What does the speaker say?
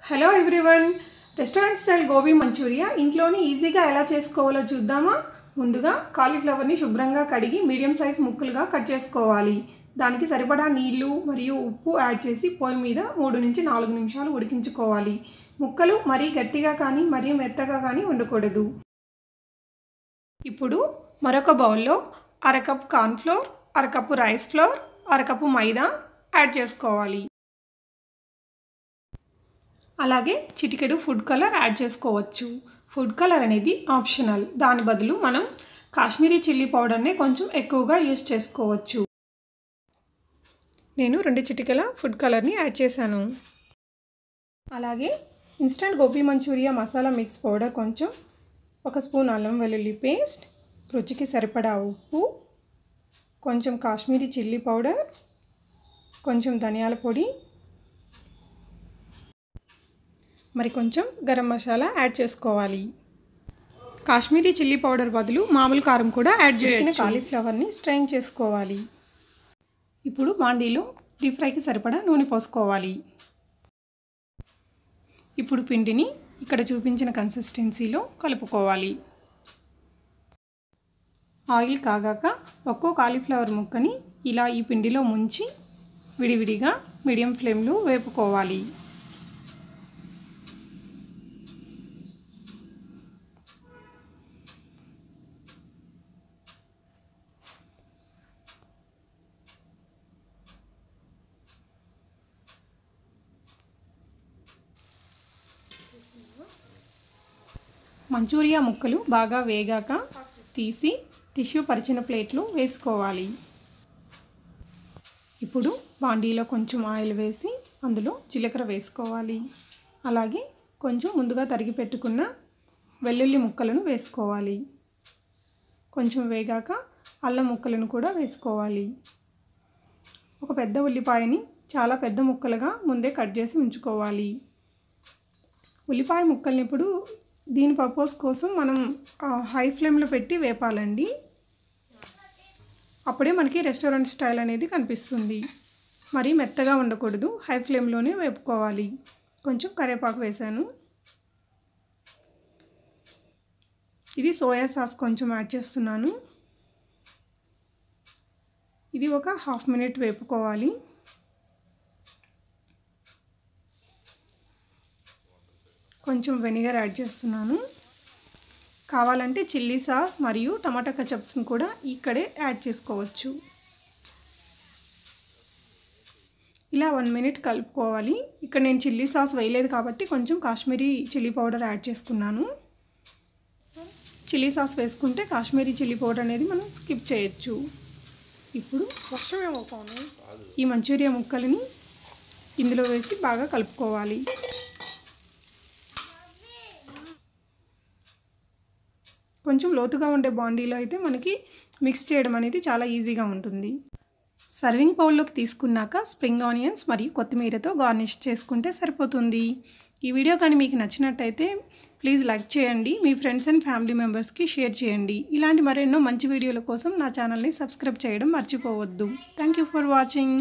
Hello everyone, restaurant style gobi manchurian ఇంట్లోనే ఈజీగా ఎలా చేసుకోవాలో చూద్దామా. ముందుగా కాలీఫ్లవర్ని శుభ్రంగా కడిగి మీడియం సైజ్ ముక్కలుగా కట్ చేసుకోవాలి. దానికి సరిపడా నీళ్లు మరియు ఉప్పు యాడ్ చేసి పొయ్యి మీద 3 నుంచి 4 నిమిషాలు ఉడికించుకోవాలి. ముక్కలు మరీ గట్టిగా కానీ మరీ మెత్తగా కానీ ఉండకూడదు. ఇప్పుడు మరొక బౌల్లో అరకప్పు కార్న్ఫ్లోర్, అరకప్పు రైస్ ఫ్లోర్, అరకప్పు మైదా యాడ్ చేసుకోవాలి. అలాగే చిటికెడు ఫుడ్ కలర్ యాడ్ చేసుకోవచ్చు. ఫుడ్ కలర్ అనేది ఆప్షనల్. దాని బదులు మనం కాశ్మీరీ చిల్లీ పౌడర్ని కొంచెం ఎక్కువగా యూస్ చేసుకోవచ్చు. నేను 2 చిటికెల ఫుడ్ కలర్ని యాడ్ చేశాను. అలాగే instant gobi manchurian masala mix powder కొంచెం, 1 స్పూన్ అల్లం వెల్లుల్లి పేస్ట్, రుచికి సరిపడా ఉప్పు, కొంచెం కాశ్మీరీ చిల్లీ పౌడర్, కొంచెం ధనియాల పొడి, మరి కొంచెం గరం మసాలా యాడ్ చేసుకోవాలి. కాశ్మీరీ చిల్లీ పౌడర్ బదులు మామూలు కారం కూడా యాడ్ చేయొచ్చు. కాలీఫ్లవర్ని స్ట్రెయిన్ చేసుకోవాలి. ఇప్పుడు బాండీలో డీప్ ఫ్రైకి సరిపడా నూనె పోసుకోవాలి. ఇప్పుడు పిండిని ఇక్కడ చూపించిన కన్సిస్టెన్సీలో కలుపుకోవాలి. ఆయిల్ కాగాక ఒక్కో కాలీఫ్లవర్ ముక్కని ఇలా ఈ పిండిలో ముంచి విడివిడిగా మీడియం ఫ్లేమ్లో వేపుకోవాలి. మంచూరియా ముక్కలు బాగా వేగాక తీసి టిష్యూ పరిచిన ప్లేట్లో వేసుకోవాలి. ఇప్పుడు బాండీలో కొంచెం ఆయిల్ వేసి అందులో జీలకర్ర వేసుకోవాలి. అలాగే కొంచెం ముందుగా తరిగి పెట్టుకున్న వెల్లుల్లి ముక్కలను వేసుకోవాలి. కొంచెం వేగాక అల్లం ముక్కలను కూడా వేసుకోవాలి. ఒక పెద్ద ఉల్లిపాయని చాలా పెద్ద ముక్కలుగా ముందే కట్ చేసి ఉంచుకోవాలి. ఉల్లిపాయ ముక్కల్ని ఇప్పుడు దీని పర్పస్ కోసం మనం హై ఫ్లేమ్లో పెట్టి వేపాలండి. అప్పుడే మనకి రెస్టారెంట్ స్టైల్ అనేది కనిపిస్తుంది. మరీ మెత్తగా ఉండకూడదు, హై ఫ్లేమ్లోనే వేపుకోవాలి. కొంచెం కరివేపాకు వేసాను. ఇది సోయా సాస్ కొంచెం యాడ్ చేస్తున్నాను. ఇది ఒక హాఫ్ మినిట్ వేపుకోవాలి. కొంచెం వెనిగర్ యాడ్ చేస్తున్నాను. కావాలంటే చిల్లీ సాస్ మరియు టమాటా కచప్స్ని కూడా ఇక్కడే యాడ్ చేసుకోవచ్చు. ఇలా 1 మినిట్ కలుపుకోవాలి. ఇక్కడ నేను చిల్లీ సాస్ వేయలేదు కాబట్టి కొంచెం కాశ్మీరీ చిల్లీ పౌడర్ యాడ్ చేసుకున్నాను. చిల్లీ సాస్ వేసుకుంటే కాశ్మీరీ చిల్లీ పౌడర్ అనేది మనం స్కిప్ చేయొచ్చు. ఇప్పుడు ఈ మంచూరియా ముక్కలని ఇందులో వేసి బాగా కలుపుకోవాలి. కొంచెం లోతుగా ఉండే బాండీలో అయితే మనకి మిక్స్ చేయడం అనేది చాలా ఈజీగా ఉంటుంది. సర్వింగ్ బౌల్లోకి తీసుకున్నాక స్ప్రింగ్ ఆనియన్స్ మరియు కొత్తిమీరతో గార్నిష్ చేసుకుంటే సరిపోతుంది. ఈ వీడియో కానీ మీకు నచ్చినట్టయితే ప్లీజ్ లైక్ చేయండి. మీ ఫ్రెండ్స్ అండ్ ఫ్యామిలీ మెంబర్స్కి షేర్ చేయండి. ఇలాంటి మరెన్నో మంచి వీడియోల కోసం నా ఛానల్ని సబ్స్క్రైబ్ చేయడం మర్చిపోవద్దు. Thank you for watching.